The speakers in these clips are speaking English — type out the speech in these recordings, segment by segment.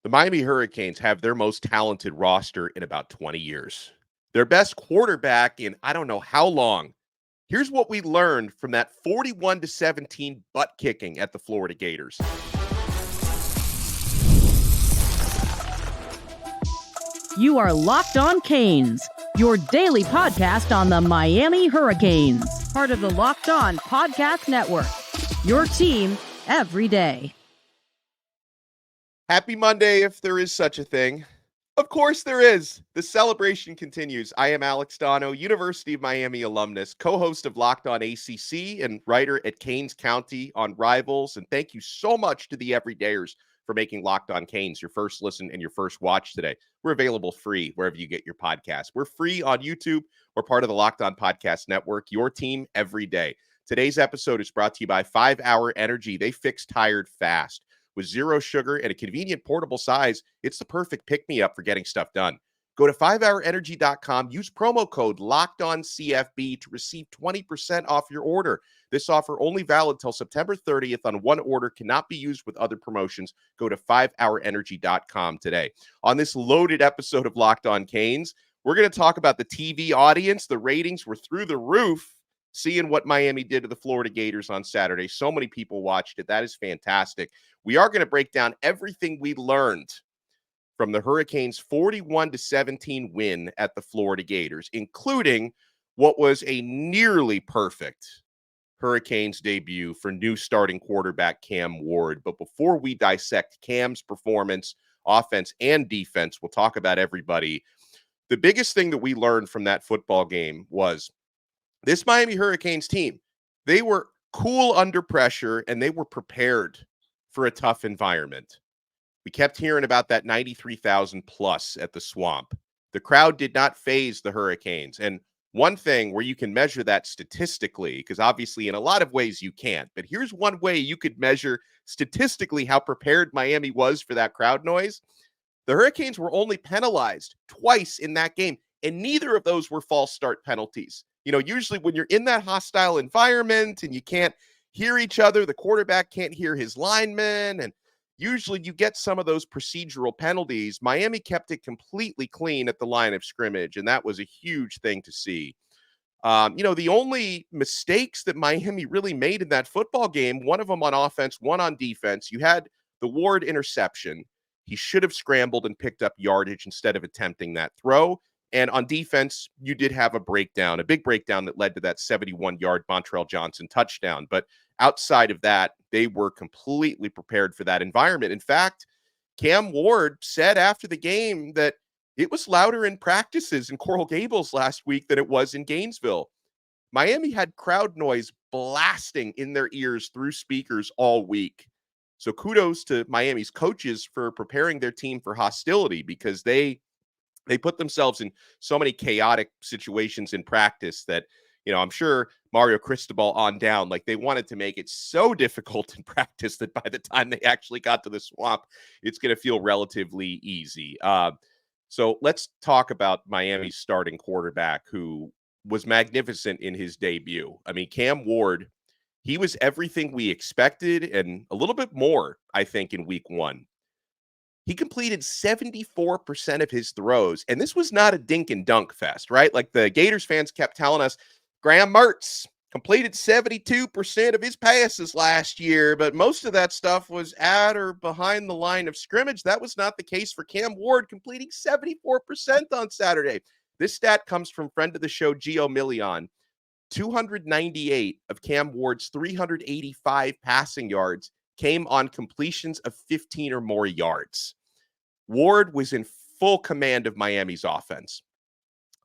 The Miami Hurricanes have their most talented roster in about 20 years. Their best quarterback in I don't know how long. Here's what we learned from that 41-17 butt kicking at the Florida Gators. You are Locked On Canes, your daily podcast on the Miami Hurricanes, part of the Locked On Podcast Network, your team every day. Happy Monday, if there is such a thing. Of course there is. The celebration continues. I am Alex Donno, University of Miami alumnus, co-host of Locked On ACC and writer at Canes County on Rivals. And thank you so much to the everydayers for making Locked On Canes your first listen and your first watch today. We're available free wherever you get your podcasts. We're free on YouTube. We're part of the Locked On Podcast Network, your team every day. Today's episode is brought to you by 5 Hour Energy. They fix tired fast. With zero sugar and a convenient portable size, it's the perfect pick-me-up for getting stuff done. Go to 5hourenergy.com, use promo code LOCKEDONCFB to receive 20% off your order. This offer only valid till September 30th on one order, cannot be used with other promotions. Go to 5hourenergy.com today. On this loaded episode of Locked On Canes, we're going to talk about the TV audience. The ratings were through the roof, seeing what Miami did to the Florida Gators on Saturday. So many people watched it. That is fantastic. We are going to break down everything we learned from the Hurricanes' 41-17 win at the Florida Gators, including what was a nearly perfect Hurricanes debut for new starting quarterback Cam Ward. But before we dissect Cam's performance, offense, and defense, we'll talk about everybody. The biggest thing that we learned from that football game was this Miami Hurricanes team, they were cool under pressure and they were prepared for a tough environment. We kept hearing about that 93,000 plus at the Swamp. The crowd did not faze the Hurricanes. And one thing where you can measure that statistically, because obviously in a lot of ways you can't, but here's one way you could measure statistically how prepared Miami was for that crowd noise. The Hurricanes were only penalized twice in that game, and neither of those were false start penalties. You know, usually when you're in that hostile environment and you can't hear each other, the quarterback can't hear his linemen, and usually you get some of those procedural penalties. Miami kept it completely clean at the line of scrimmage, and that was a huge thing to see. The only mistakes that Miami really made in that football game, one of them on offense, one on defense, you had the Ward interception. He should have scrambled and picked up yardage instead of attempting that throw. And on defense, you did have a breakdown, a big breakdown that led to that 71-yard Montrell Johnson touchdown. But outside of that, they were completely prepared for that environment. In fact, Cam Ward said after the game that it was louder in practices in Coral Gables last week than it was in Gainesville. Miami had crowd noise blasting in their ears through speakers all week. So kudos to Miami's coaches for preparing their team for hostility, because they put themselves in so many chaotic situations in practice that, I'm sure Mario Cristobal on down, like they wanted to make it so difficult in practice that by the time they actually got to the Swamp, it's going to feel relatively easy. So let's talk about Miami's starting quarterback, who was magnificent in his debut. I mean, Cam Ward, he was everything we expected and a little bit more, I think, in week one. He completed 74% of his throws, and this was not a dink and dunk fest, right? Like the Gators fans kept telling us, Graham Mertz completed 72% of his passes last year, but most of that stuff was at or behind the line of scrimmage. That was not the case for Cam Ward, completing 74% on Saturday. This stat comes from friend of the show, Gio Milian. 298 of Cam Ward's 385 passing yards came on completions of 15 or more yards. Ward was in full command of Miami's offense.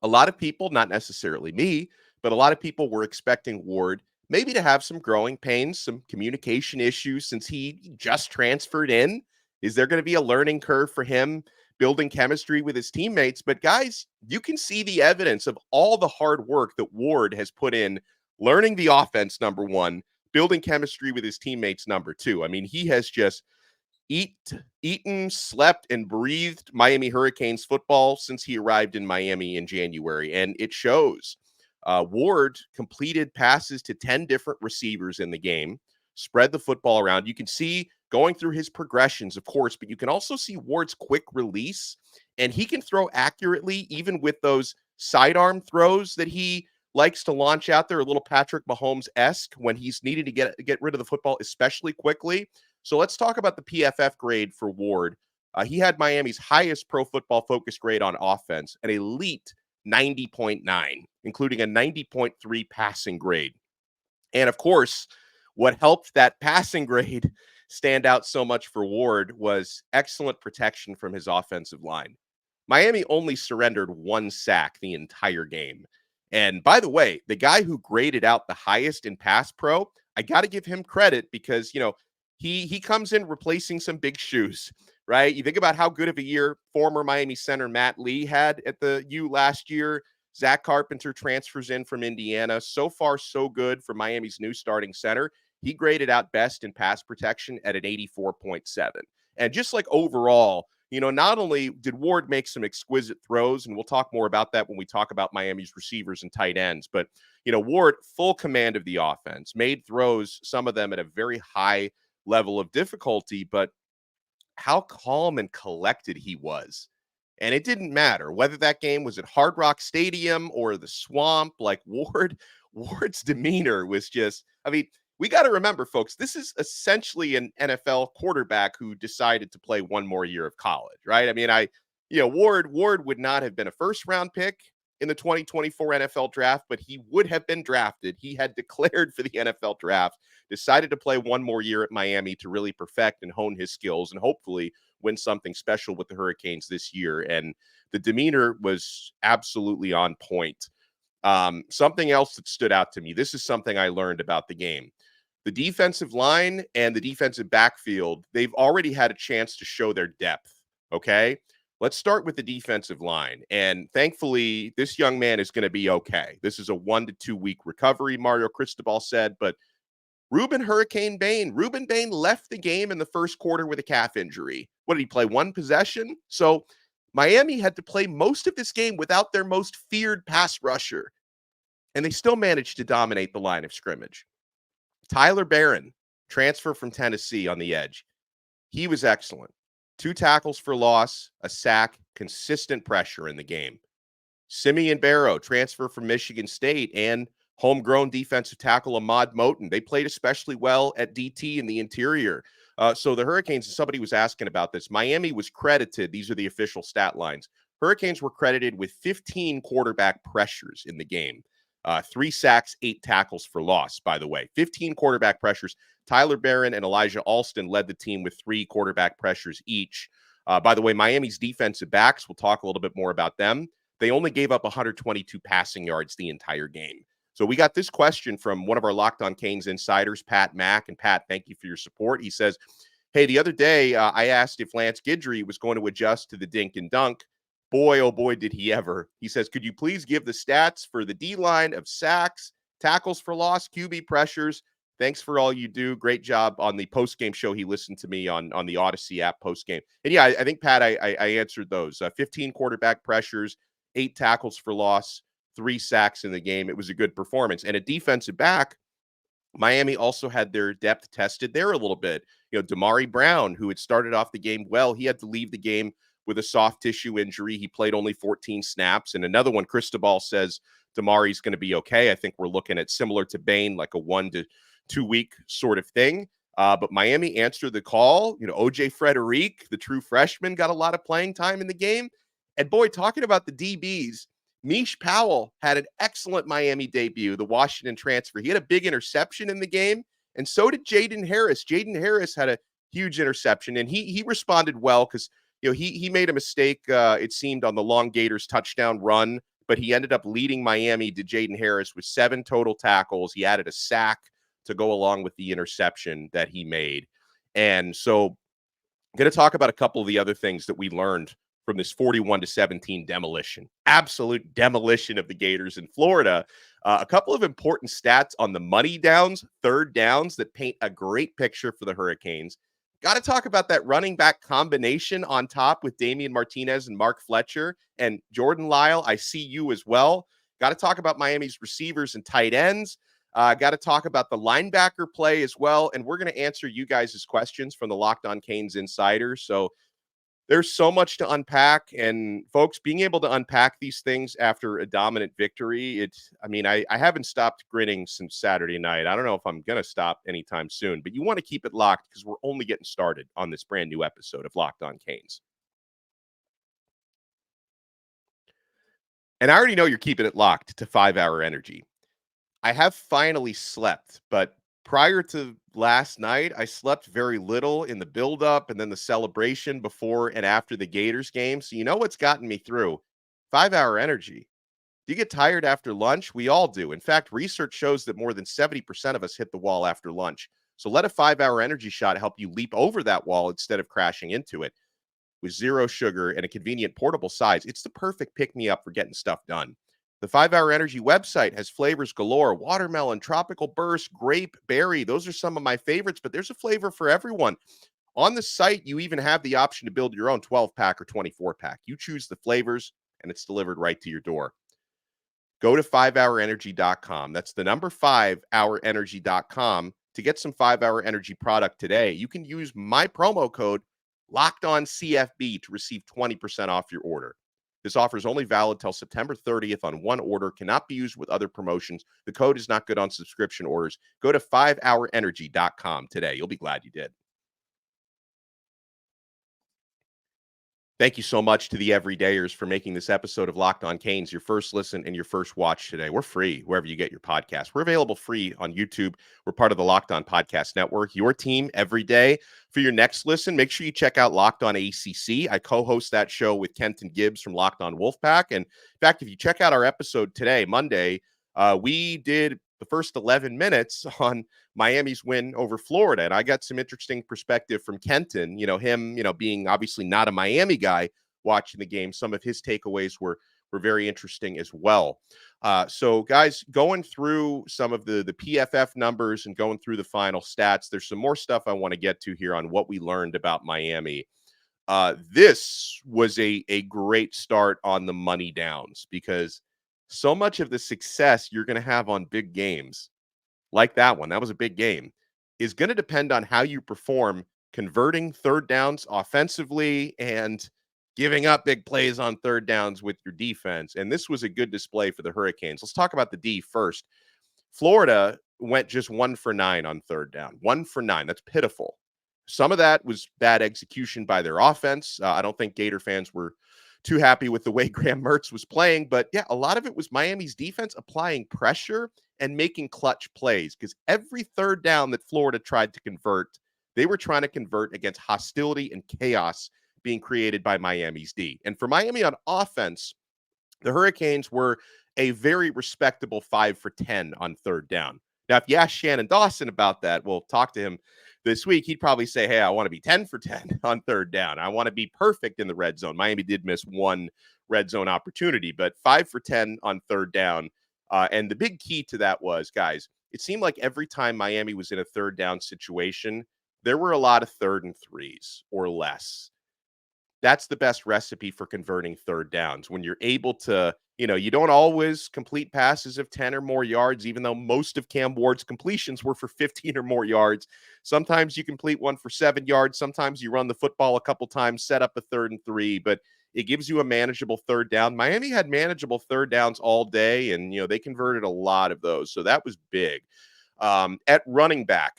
A lot of people, not necessarily me, but a lot of people were expecting Ward maybe to have some growing pains, some communication issues since he just transferred in. Is there going to be a learning curve for him building chemistry with his teammates? But guys, you can see the evidence of all the hard work that Ward has put in, learning the offense, number one, building chemistry with his teammates, number two. I mean, he has just eaten, slept, and breathed Miami Hurricanes football since he arrived in Miami in January, and it shows. Ward completed passes to 10 different receivers in the game, spread the football around. You can see going through his progressions, of course, but you can also see Ward's quick release, and he can throw accurately, even with those sidearm throws that he likes to launch out there, a little Patrick Mahomes-esque when he's needed to get rid of the football, especially quickly. So let's talk about the PFF grade for Ward. He had Miami's highest Pro Football Focus grade on offense, an elite 90.9, including a 90.3 passing grade. And of course, what helped that passing grade stand out so much for Ward was excellent protection from his offensive line. Miami only surrendered 1 sack the entire game. And by the way, the guy who graded out the highest in pass pro, I got to give him credit because, he comes in replacing some big shoes, right? You think about how good of a year former Miami center Matt Lee had at the U last year. Zach Carpenter transfers in from Indiana. So far, so good for Miami's new starting center. He graded out best in pass protection at an 84.7. And just like overall, not only did Ward make some exquisite throws, and we'll talk more about that when we talk about Miami's receivers and tight ends, but, Ward, full command of the offense, made throws, some of them at a very high level of difficulty, but how calm and collected he was. And it didn't matter whether that game was at Hard Rock Stadium or the Swamp. Like Ward's demeanor was just, we got to remember, folks, this is essentially an NFL quarterback who decided to play one more year of college, right? Ward would not have been a first round pick in the 2024 NFL draft, but he would have been drafted. He had declared for the NFL draft, decided to play one more year at Miami to really perfect and hone his skills and hopefully win something special with the Hurricanes this year. And the demeanor was absolutely on point. Something else that stood out to me, this is something I learned about the game. The defensive line and the defensive backfield, they've already had a chance to show their depth, okay? Let's start with the defensive line. And thankfully, this young man is going to be okay. This is a 1 to 2 week recovery, Mario Cristobal said. But Rueben Bain left the game in the first quarter with a calf injury. What did he play? 1 possession? So Miami had to play most of this game without their most feared pass rusher. And they still managed to dominate the line of scrimmage. Tyler Barron, transfer from Tennessee on the edge. He was excellent. 2 tackles for loss, a sack, consistent pressure in the game. Simeon Barrow, transfer from Michigan State, and homegrown defensive tackle Ahmad Moten. They played especially well at DT in the interior. So the Hurricanes, somebody was asking about this. Miami was credited, these are the official stat lines. Hurricanes were credited with 15 quarterback pressures in the game. 3 sacks, 8 tackles for loss, by the way. 15 quarterback pressures. Tyler Barron and Elijah Alston led the team with 3 quarterback pressures each. By the way, Miami's defensive backs, we'll talk a little bit more about them. They only gave up 122 passing yards the entire game. So we got this question from one of our Locked On Canes insiders, Pat Mack. And Pat, thank you for your support. He says, hey, the other day I asked if Lance Guidry was going to adjust to the dink and dunk. Boy, oh boy, did he ever. He says, could you please give the stats for the D-line of sacks, tackles for loss, QB pressures? Thanks for all you do. Great job on the post-game show. He listened to me on the Odyssey app post-game. And yeah, I think, Pat, I answered those. 15 quarterback pressures, 8 tackles for loss, 3 sacks in the game. It was a good performance. And a defensive back, Miami also had their depth tested there a little bit. Damari Brown, who had started off the game well, he had to leave the game with a soft tissue injury. He played only 14 snaps. And another one, Cristobal says Damari's going to be okay. I think we're looking at similar to Bain, like a 1 to 2 week sort of thing. But Miami answered the call. OJ Frederic, the true freshman, got a lot of playing time in the game. And boy, talking about the DBs, Mish Powell had an excellent Miami debut, the Washington transfer. He had a big interception in the game, and so did Jaden Harris. Jaden Harris had a huge interception, and he responded well because he made a mistake, it seemed, on the long Gators touchdown run, but he ended up leading Miami to Jaden Harris with 7 total tackles. He added a sack to go along with the interception that he made. And so I'm going to talk about a couple of the other things that we learned from this 41-17 demolition, absolute demolition of the Gators in Florida. A couple of important stats on the money downs, third downs that paint a great picture for the Hurricanes. Got to talk about that running back combination on top with Damien Martinez and Mark Fletcher and Jordan Lyle. I see you as well. Got to talk about Miami's receivers and tight ends. Got to talk about the linebacker play as well. And we're going to answer you guys' questions from the Locked On Canes Insider. So there's so much to unpack. And folks, being able to unpack these things after a dominant victory, I haven't stopped grinning since Saturday night. I don't know if I'm going to stop anytime soon, but you want to keep it locked because we're only getting started on this brand new episode of Locked On Canes. And I already know you're keeping it locked to 5 Hour Energy. I have finally slept, but prior to last night, I slept very little in the buildup and then the celebration before and after the Gators game. So you know what's gotten me through? 5 Hour Energy. Do you get tired after lunch? We all do. In fact, research shows that more than 70% of us hit the wall after lunch. So let a 5 Hour Energy shot help you leap over that wall instead of crashing into it. With zero sugar and a convenient portable size, it's the perfect pick-me-up for getting stuff done. The 5 Hour Energy website has flavors galore: watermelon, tropical burst, grape, berry. Those are some of my favorites, but there's a flavor for everyone. On the site, you even have the option to build your own 12-pack or 24-pack. You choose the flavors, and it's delivered right to your door. Go to 5hourenergy.com. That's the number 5hourenergy.com to get some 5 Hour Energy product today. You can use my promo code LOCKEDONCFB to receive 20% off your order. This offer is only valid till September 30th on one order, cannot be used with other promotions. The code is not good on subscription orders. Go to 5hourenergy.com today. You'll be glad you did. Thank you so much to the everydayers for making this episode of Locked On Canes your first listen and your first watch today. We're free wherever you get your podcasts. We're available free on YouTube. We're part of the Locked On Podcast Network, your team every day. For your next listen, make sure you check out Locked On ACC. I co-host that show with Kenton Gibbs from Locked On Wolfpack. And in fact, if you check out our episode today, Monday, we did the first 11 minutes on Miami's win over Florida. And I got some interesting perspective from Kenton, him, being obviously not a Miami guy watching the game. Some of his takeaways were very interesting as well. So guys, going through some of the PFF numbers and going through the final stats, there's some more stuff I want to get to here on what we learned about Miami. This was a great start on the money downs, because so much of the success you're going to have on big games like that one, that was a big game, is going to depend on how you perform converting third downs offensively and giving up big plays on third downs with your defense. And this was a good display for the Hurricanes. Let's talk about the D first. Florida went just 1 for 9 on third down. 1 for 9. That's pitiful. Some of that was bad execution by their offense. I don't think Gator fans were too happy with the way Graham Mertz was playing. But yeah, a lot of it was Miami's defense applying pressure and making clutch plays, because every third down that Florida tried to convert, they were trying to convert against hostility and chaos being created by Miami's D. And for Miami on offense, the Hurricanes were a very respectable 5 for 10 on third down. Now, if you ask Shannon Dawson about that, we'll talk to him this week, he'd probably say, hey, I want to be 10 for 10 on third down. I want to be perfect in the red zone. Miami did miss one red zone opportunity, but 5 for 10 on third down. And the big key to that was, guys, it seemed like every time Miami was in a third down situation, there were a lot of 3rd and 3s or less. That's the best recipe for converting third downs. When you're able to, you don't always complete passes of 10 or more yards, even though most of Cam Ward's completions were for 15 or more yards. Sometimes you complete one for 7 yards. Sometimes you run the football a couple times, set up a 3rd and 3, but it gives you a manageable third down. Miami had manageable third downs all day, and, they converted a lot of those. So that was big. At running back,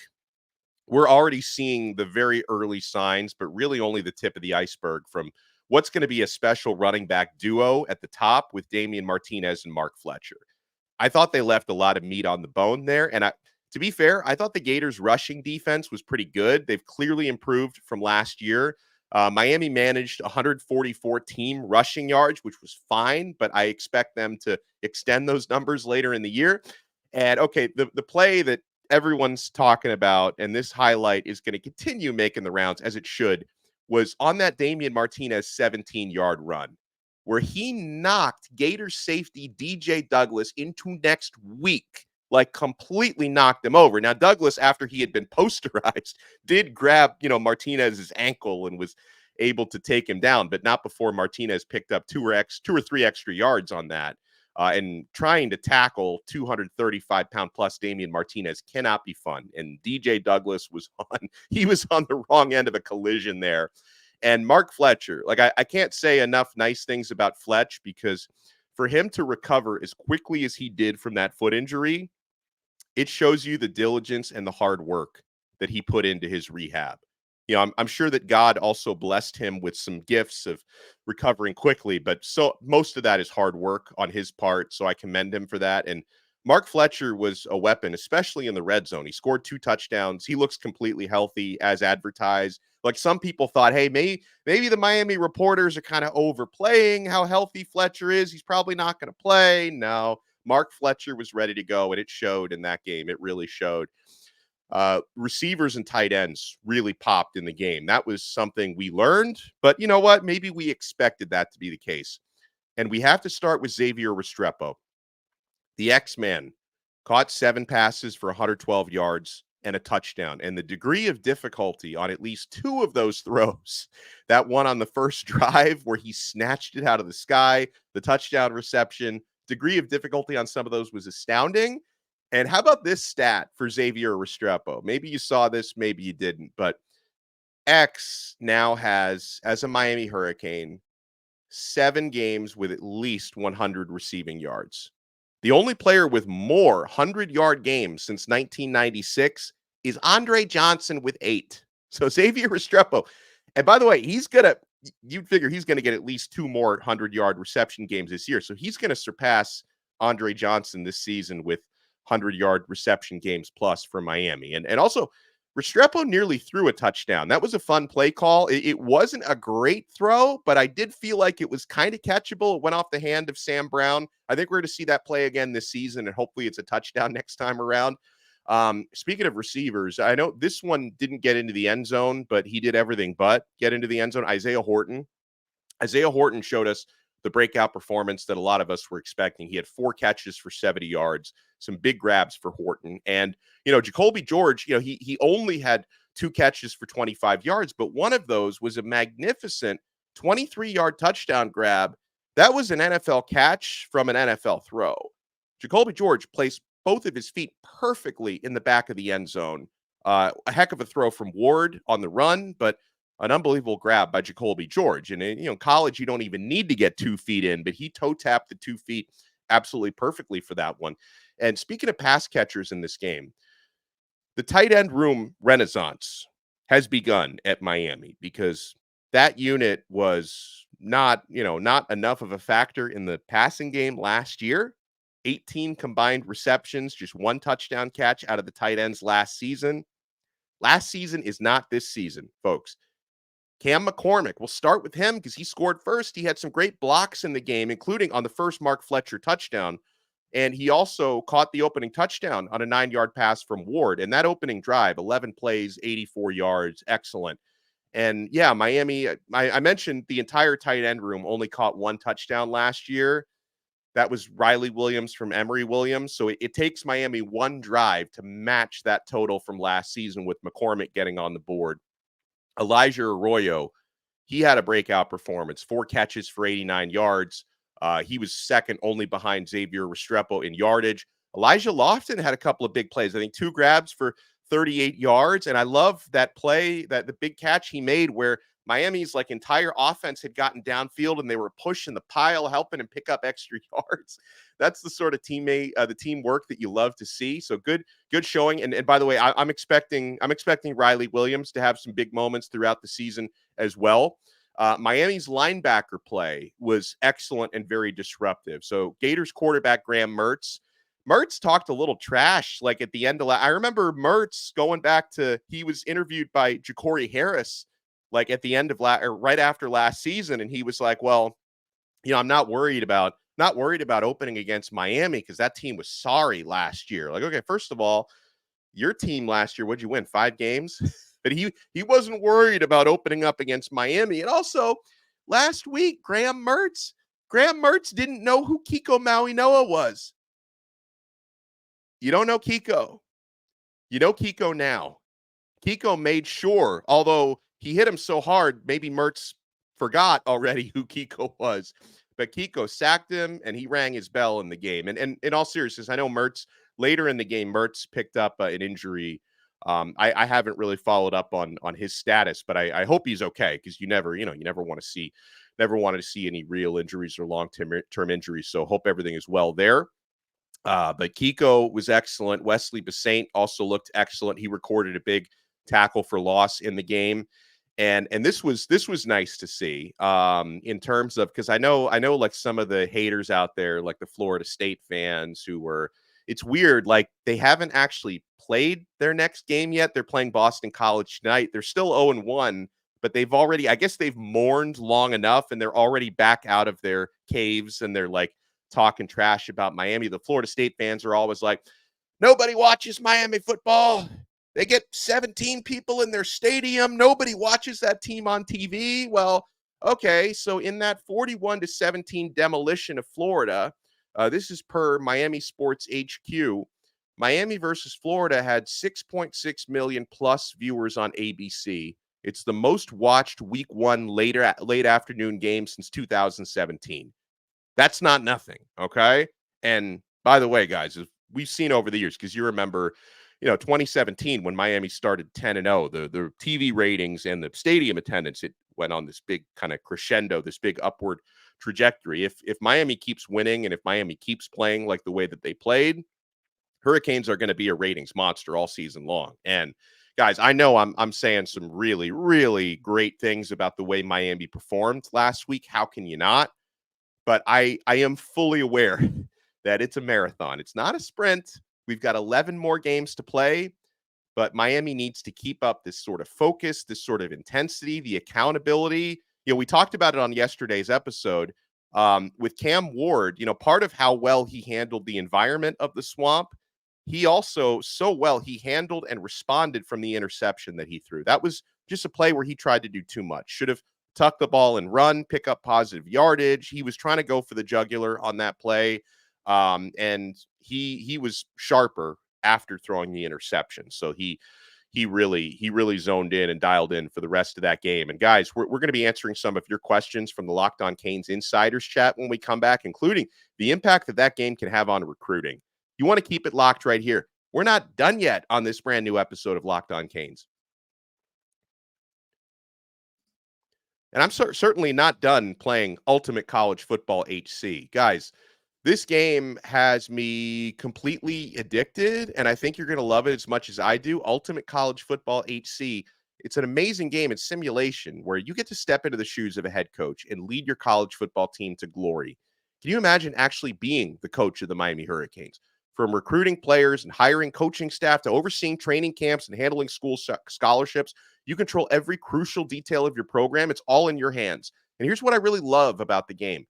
we're already seeing the very early signs, but really only the tip of the iceberg from what's going to be a special running back duo at the top with Damien Martinez and Mark Fletcher. I thought they left a lot of meat on the bone there. And to be fair, I thought the Gators' rushing defense was pretty good. They've clearly improved from last year. Miami managed 144 team rushing yards, which was fine, but I expect them to extend those numbers later in the year. And okay, the play that everyone's talking about, and this highlight is going to continue making the rounds as it should, was on that Damien Martinez 17-yard run where he knocked Gators safety DJ Douglas into next week, like completely knocked him over. Now, Douglas, after he had been posterized, did grab, Martinez's ankle and was able to take him down, but not before Martinez picked up two or three extra yards on that. And trying to tackle 235-pound plus Damien Martinez cannot be fun. And DJ Douglas was he was on the wrong end of a collision there. And Mark Fletcher, like I can't say enough nice things about Fletch, because for him to recover as quickly as he did from that foot injury, it shows you the diligence and the hard work that he put into his rehab. I'm sure that God also blessed him with some gifts of recovering quickly, but so most of that is hard work on his part. So I commend him for that. And Mark Fletcher was a weapon, especially in the red zone. He scored 2 touchdowns. He looks completely healthy as advertised. Like some people thought, hey, maybe the Miami reporters are kind of overplaying how healthy Fletcher is. He's probably not going to play. No, Mark Fletcher was ready to go, and it showed in that game. It really showed. Receivers and tight ends really popped in the game. That was something we learned, but you know what? Maybe we expected that to be the case. And we have to start with Xavier Restrepo. The X-Man caught 7 passes for 112 yards and a touchdown. And the degree of difficulty on at least 2 of those throws, that one on the first drive where he snatched it out of the sky, the touchdown reception, degree of difficulty on some of those was astounding. And how about this stat for Xavier Restrepo? Maybe you saw this, maybe you didn't, but X now has, as a Miami Hurricane, 7 games with at least 100 receiving yards. The only player with more 100-yard games since 1996 is Andre Johnson with 8. So Xavier Restrepo, and by the way, you'd figure he's going to get at least 2 more 100-yard reception games this year. So he's going to surpass Andre Johnson this season with 100-yard reception games plus for Miami. And also, Restrepo nearly threw a touchdown. That was a fun play call. It wasn't a great throw, but I did feel like it was kind of catchable. It went off the hand of Sam Brown. I think we're going to see that play again this season, and hopefully it's a touchdown next time around. Speaking of receivers, I know this one didn't get into the end zone, but he did everything but get into the end zone. Isaiah Horton showed us the breakout performance that a lot of us were expecting. He had 4 catches for 70 yards, some big grabs for Horton. And, Jacoby George, he only had 2 catches for 25 yards, but one of those was a magnificent 23-yard touchdown grab. That was an NFL catch from an NFL throw. Jacoby George placed both of his feet perfectly in the back of the end zone. A heck of a throw from Ward on the run, but an unbelievable grab by Jacoby George. And in college, you don't even need to get 2 feet in, but he toe tapped the 2 feet absolutely perfectly for that one. And speaking of pass catchers in this game, the tight end room renaissance has begun at Miami, because that unit was not enough of a factor in the passing game last year. 18 combined receptions, just 1 touchdown catch out of the tight ends last season. Last season is not this season, folks. Cam McCormick, we'll start with him because he scored first. He had some great blocks in the game, including on the first Mark Fletcher touchdown. And he also caught the opening touchdown on a 9-yard pass from Ward. And that opening drive, 11 plays, 84 yards, excellent. And yeah, Miami, I mentioned the entire tight end room only caught 1 touchdown last year. That was Riley Williams from Emory Williams. So it takes Miami 1 drive to match that total from last season with McCormick getting on the board. Elijah Arroyo, he had a breakout performance, 4 catches for 89 yards. He was second only behind Xavier Restrepo in yardage. Elijah Lofton had a couple of big plays. I think 2 grabs for 38 yards. And I love that play, that the big catch he made where Miami's entire offense had gotten downfield and they were pushing the pile, helping him pick up extra yards. That's the sort of the teamwork that you love to see. So good showing. And by the way, I'm expecting Riley Williams to have some big moments throughout the season as well. Miami's linebacker play was excellent and very disruptive. So Gators quarterback Graham Mertz talked a little trash at the end of I remember Mertz going back to, he was interviewed by Ja'Cory Harris at the end of right after last season, and he was like, well, I'm not worried about opening against Miami because that team was sorry last year. Okay, first of all, your team last year, what'd you win, 5 games? But he wasn't worried about opening up against Miami. And also, last week, Graham Mertz didn't know who Kiko Mauinoa was. You don't know Kiko. You know Kiko now. Kiko made sure, although he hit him so hard, maybe Mertz forgot already who Kiko was. but Kiko sacked him and he rang his bell in the game. And in all seriousness, I know later in the game, Mertz picked up an injury. I haven't really followed up on his status, but I hope he's okay, because you never want to see any real injuries or long-term injuries. So hope everything is well there. But Kiko was excellent. Wesley Basaint also looked excellent. He recorded a big tackle for loss in the game. And this was nice to see, in terms of, because I know like some of the haters out there, like the Florida State fans it's weird, like they haven't actually played their next game yet. They're playing Boston College tonight. They're still 0-1, but I guess they've mourned long enough and they're already back out of their caves and they're like talking trash about Miami. The Florida State fans are always like, nobody watches Miami football. They get 17 people in their stadium. Nobody watches that team on TV. Well, okay, so in that 41-17 demolition of Florida, this is per Miami Sports HQ, Miami versus Florida had 6.6 million plus viewers on ABC. It's the most watched week one late afternoon game since 2017. That's not nothing, okay? And by the way, guys, as we've seen over the years, because you remember, 2017 when Miami started 10-0, the TV ratings and the stadium attendance, it went on this big kind of crescendo, this big upward trajectory. If Miami keeps winning and if Miami keeps playing like the way that they played, Hurricanes are going to be a ratings monster all season long. And guys, I know I'm saying some really, really great things about the way Miami performed last week. How can you not? But I am fully aware that it's a marathon. It's not a sprint. We've got 11 more games to play, but Miami needs to keep up this sort of focus, this sort of intensity, the accountability. We talked about it on yesterday's episode, with Cam Ward. Part of how well he handled the environment of the Swamp, he also he handled and responded from the interception that he threw. That was just a play where he tried to do too much. Should have tucked the ball and run, pick up positive yardage. He was trying to go for the jugular on that play. And he was sharper after throwing the interception. So he really zoned in and dialed in for the rest of that game. And guys, we're going to be answering some of your questions from the Locked On Canes Insiders chat when we come back, including the impact that game can have on recruiting. You want to keep it locked right here. We're not done yet on this brand new episode of Locked On Canes. And I'm certainly not done playing Ultimate College Football HC. Guys, this game has me completely addicted, and I think you're going to love it as much as I do. Ultimate College Football HC, it's an amazing game. It's simulation where you get to step into the shoes of a head coach and lead your college football team to glory. Can you imagine actually being the coach of the Miami Hurricanes? From recruiting players and hiring coaching staff to overseeing training camps and handling school scholarships, you control every crucial detail of your program. It's all in your hands. And here's what I really love about the game.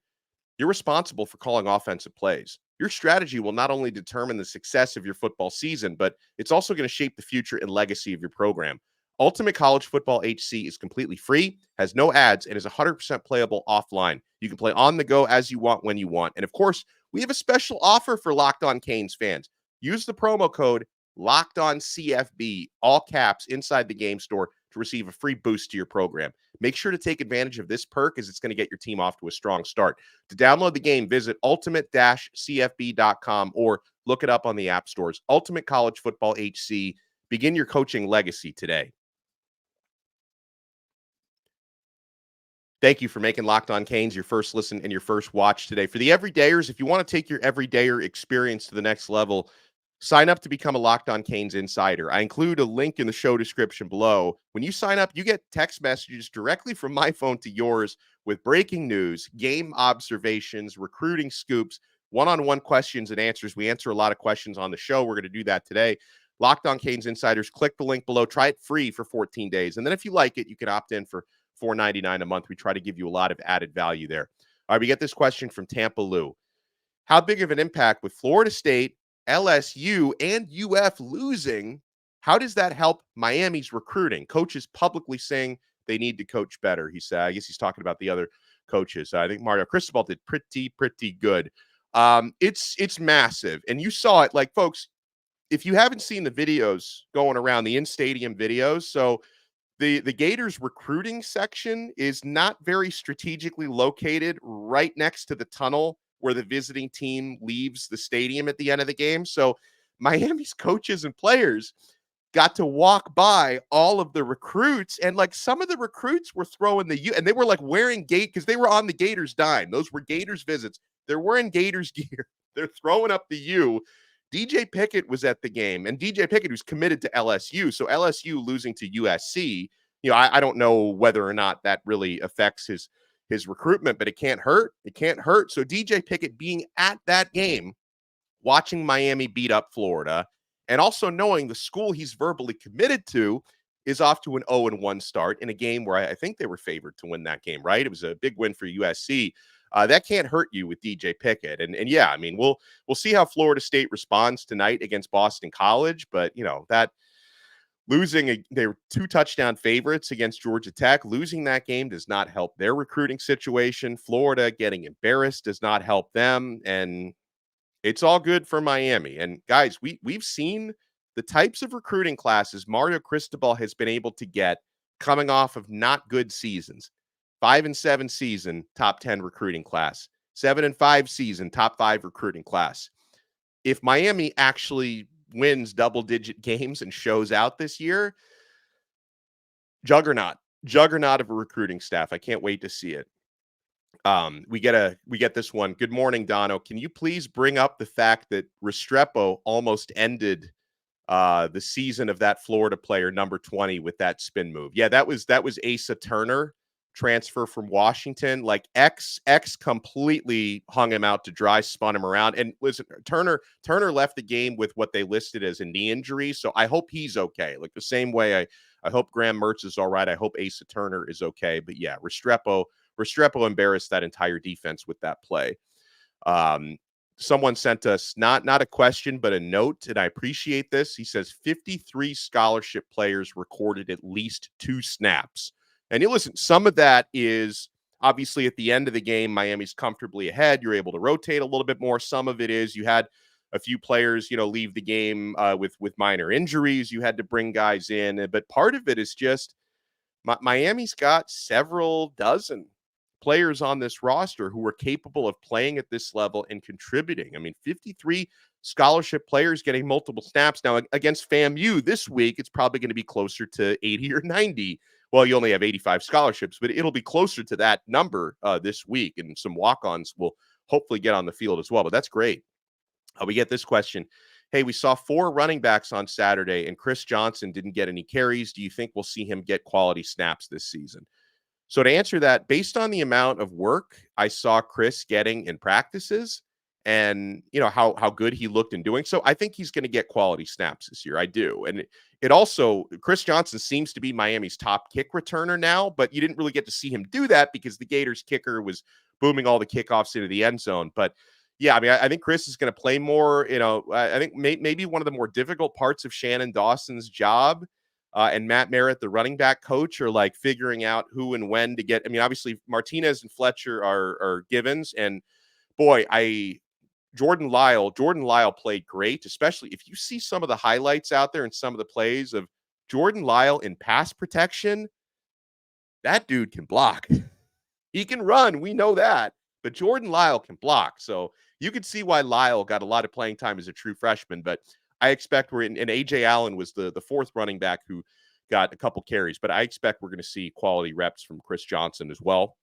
You're responsible for calling offensive plays. Your strategy will not only determine the success of your football season, but it's also going to shape the future and legacy of your program. Ultimate College Football HC is completely free, has no ads, and is 100% playable offline. You can play on the go as you want, when you want. And of course, we have a special offer for Locked On Canes fans. Use the promo code LOCKEDONCFB, all caps, inside the game store to receive a free boost to your program. Make sure to take advantage of this perk, as it's going to get your team off to a strong start. To download the game, visit ultimate-cfb.com or look it up on the app stores. Ultimate College Football HC. Begin your coaching legacy today. Thank you for making Locked On Canes your first listen and your first watch today. For the everydayers, if you want to take your everydayer experience to the next level, sign up to become a Locked On Canes insider. I include a link in the show description below. When you sign up, you get text messages directly from my phone to yours with breaking news, game observations, recruiting scoops, one-on-one questions and answers. We answer a lot of questions on the show. We're going to do that today. Locked On Canes insiders, click the link below. Try it free for 14 days. And then if you like it, you can opt in for $4.99 a month. We try to give you a lot of added value there. All right, we get this question from Tampa Lou. How big of an impact with Florida State, LSU, and UF losing, how does that help Miami's recruiting? Coaches publicly saying they need to coach better, he said. I guess he's talking about the other coaches. I think Mario Cristobal did pretty good. It's massive. And you saw it, like, folks, if you haven't seen the videos going around, the in-stadium videos, so The Gators recruiting section is not very strategically located right next to the tunnel where the visiting team leaves the stadium at the end of the game. So Miami's coaches and players got to walk by all of the recruits, and like some of the recruits were throwing the U, and they were like wearing gate because they were on the Gators dime. Those were Gators visits. They're wearing Gators gear. They're throwing up the U. DJ Pickett was at the game, and DJ Pickett, who's committed to LSU, so LSU losing to USC, I don't know whether or not that really affects his recruitment, but it can't hurt. It can't hurt. So DJ Pickett being at that game, watching Miami beat up Florida, and also knowing the school he's verbally committed to is off to an 0-1 start in a game where I think they were favored to win that game, right? It was a big win for USC. That can't hurt you with DJ Pickett. And yeah, I mean, we'll see how Florida State responds tonight against Boston College, but that they were 2 touchdown favorites against Georgia Tech. Losing that game does not help their recruiting situation. Florida getting embarrassed does not help them. And it's all good for Miami. And guys, we've seen the types of recruiting classes Mario Cristobal has been able to get coming off of not good seasons. 5-7 season, top 10 recruiting class. 7-5 season, top 5 recruiting class. If Miami actually wins double-digit games and shows out this year, juggernaut of a recruiting staff. I can't wait to see it. We get this one. Good morning, Donno. Can you please bring up the fact that Restrepo almost ended the season of that Florida player, number 20, with that spin move? Yeah, that was Asa Turner, transfer from Washington. Like X completely hung him out to dry, spun him around. And listen, Turner left the game with what they listed as a knee injury. So I hope he's okay. Like the same way I hope Graham Mertz is all right. I hope Asa Turner is okay. But yeah, Restrepo embarrassed that entire defense with that play. Someone sent us not a question, but a note, and I appreciate this. He says 53 scholarship players recorded at least 2 snaps. And you listen, some of that is obviously at the end of the game, Miami's comfortably ahead. You're able to rotate a little bit more. Some of it is you had a few players, leave the game with minor injuries. You had to bring guys in. But part of it is just Miami's got several dozen players on this roster who are capable of playing at this level and contributing. I mean, 53 scholarship players getting multiple snaps. Now, against FAMU this week, it's probably going to be closer to 80 or 90. Well, you only have 85 scholarships, but it'll be closer to that number this week. And some walk-ons will hopefully get on the field as well. But that's great. We get this question. Hey, we saw 4 running backs on Saturday, and Chris Johnson didn't get any carries. Do you think we'll see him get quality snaps this season? So to answer that, based on the amount of work I saw Chris getting in practices and, how good he looked in doing so, I think he's going to get quality snaps this year. I do. And it also, Chris Johnson seems to be Miami's top kick returner now, but you didn't really get to see him do that because the Gators kicker was booming all the kickoffs into the end zone. But yeah, I mean, I think Chris is going to play more. I think maybe one of the more difficult parts of Shannon Dawson's job and Matt Merritt, the running back coach, are like figuring out who and when to get. I mean, obviously Martinez and Fletcher are givens, and boy, Jordan Lyle played great, especially if you see some of the highlights out there and some of the plays of Jordan Lyle in pass protection. That dude can block. He can run. We know that, but Jordan Lyle can block. So you could see why Lyle got a lot of playing time as a true freshman, but I expect and AJ Allen was the 4th running back who got a couple carries, but I expect we're going to see quality reps from Chris Johnson as well.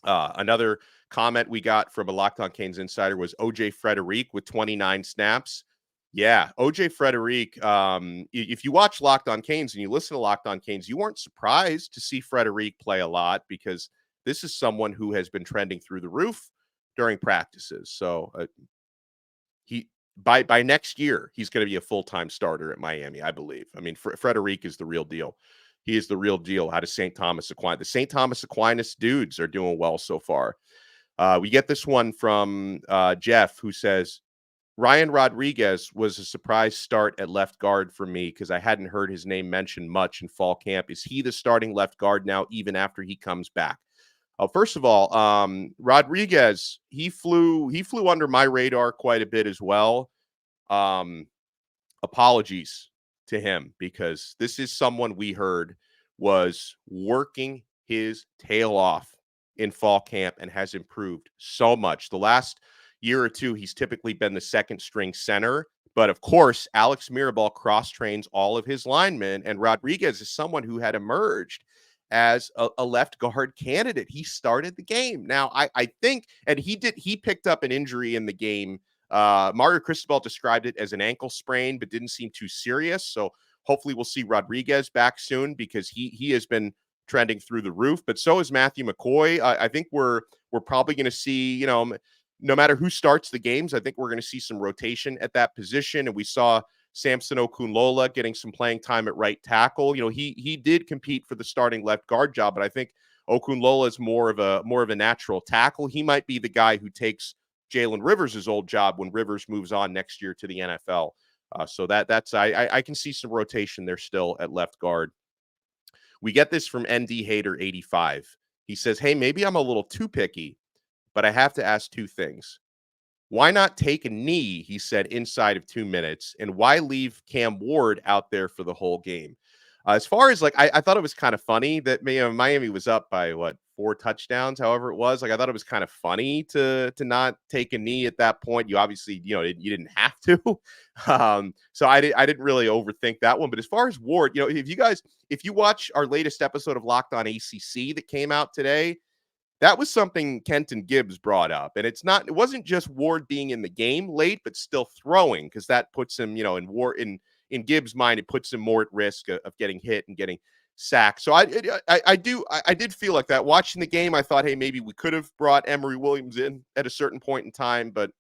Another comment we got from a Locked On Canes insider was OJ Frederic with 29 snaps. Yeah, OJ Frederic. If you watch Locked On Canes and you listen to Locked On Canes, you weren't surprised to see Frederic play a lot because this is someone who has been trending through the roof during practices. So by next year, he's going to be a full-time starter at Miami, I believe. I mean, Frederic is the real deal. He is the real deal out of St. Thomas Aquinas. The St. Thomas Aquinas dudes are doing well so far. We get this one from Jeff, who says, Ryan Rodriguez was a surprise start at left guard for me because I hadn't heard his name mentioned much in fall camp. Is he the starting left guard now, even after he comes back? First of all, Rodriguez, he flew under my radar quite a bit as well. Apologies to him because this is someone we heard was working his tail off in fall camp and has improved so much. The last year or two, he's typically been the second string center. But of course, Alex Mirabal cross trains all of his linemen, and Rodriguez is someone who had emerged as a left guard candidate. He started the game. Now, I think, and he picked up an injury in the game. Mario Cristobal described it as an ankle sprain, but didn't seem too serious. So hopefully we'll see Rodriguez back soon, because he has been trending through the roof. But so is Matthew McCoy. I think we're probably going to see, no matter who starts the games, I think we're going to see some rotation at that position. And we saw Samson Okunlola getting some playing time at right tackle. He did compete for the starting left guard job, but I think Okunlola is more of a natural tackle. He might be the guy who takes Jalen Rivers' old job when Rivers moves on next year to the NFL. So that's I can see some rotation there still at left guard. We get this from ND Hater 85. He says, "Hey, maybe I'm a little too picky, but I have to ask two things. Why not take a knee," he said, "inside of 2 minutes? And why leave Cam Ward out there for the whole game?" As far as I thought it was kind of funny that Miami was up by 4 touchdowns, however it was. I thought it was kind of funny to not take a knee at that point. You obviously, you didn't have to. So I didn't really overthink that one. But as far as Ward, if you watch our latest episode of Locked On ACC that came out today, that was something Kenton Gibbs brought up. And it wasn't just Ward being in the game late, but still throwing, because that puts him, in Gibbs' mind, it puts him more at risk of getting hit and getting sacked. So I did feel like that. Watching the game, I thought, hey, maybe we could have brought Emory Williams in at a certain point in time, but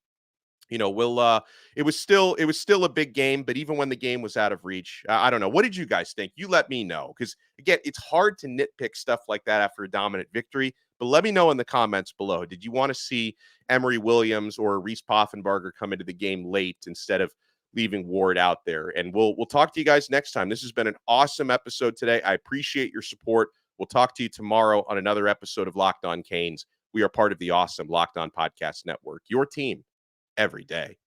it was still a big game. But even when the game was out of reach, I don't know. What did you guys think? You let me know, because again, it's hard to nitpick stuff like that after a dominant victory. But let me know in the comments below. Did you want to see Emory Williams or Reese Poffenbarger come into the game late instead of leaving Ward out there? And we'll talk to you guys next time. This has been an awesome episode today. I appreciate your support. We'll talk to you tomorrow on another episode of Locked On Canes. We are part of the awesome Locked On Podcast Network, your team every day.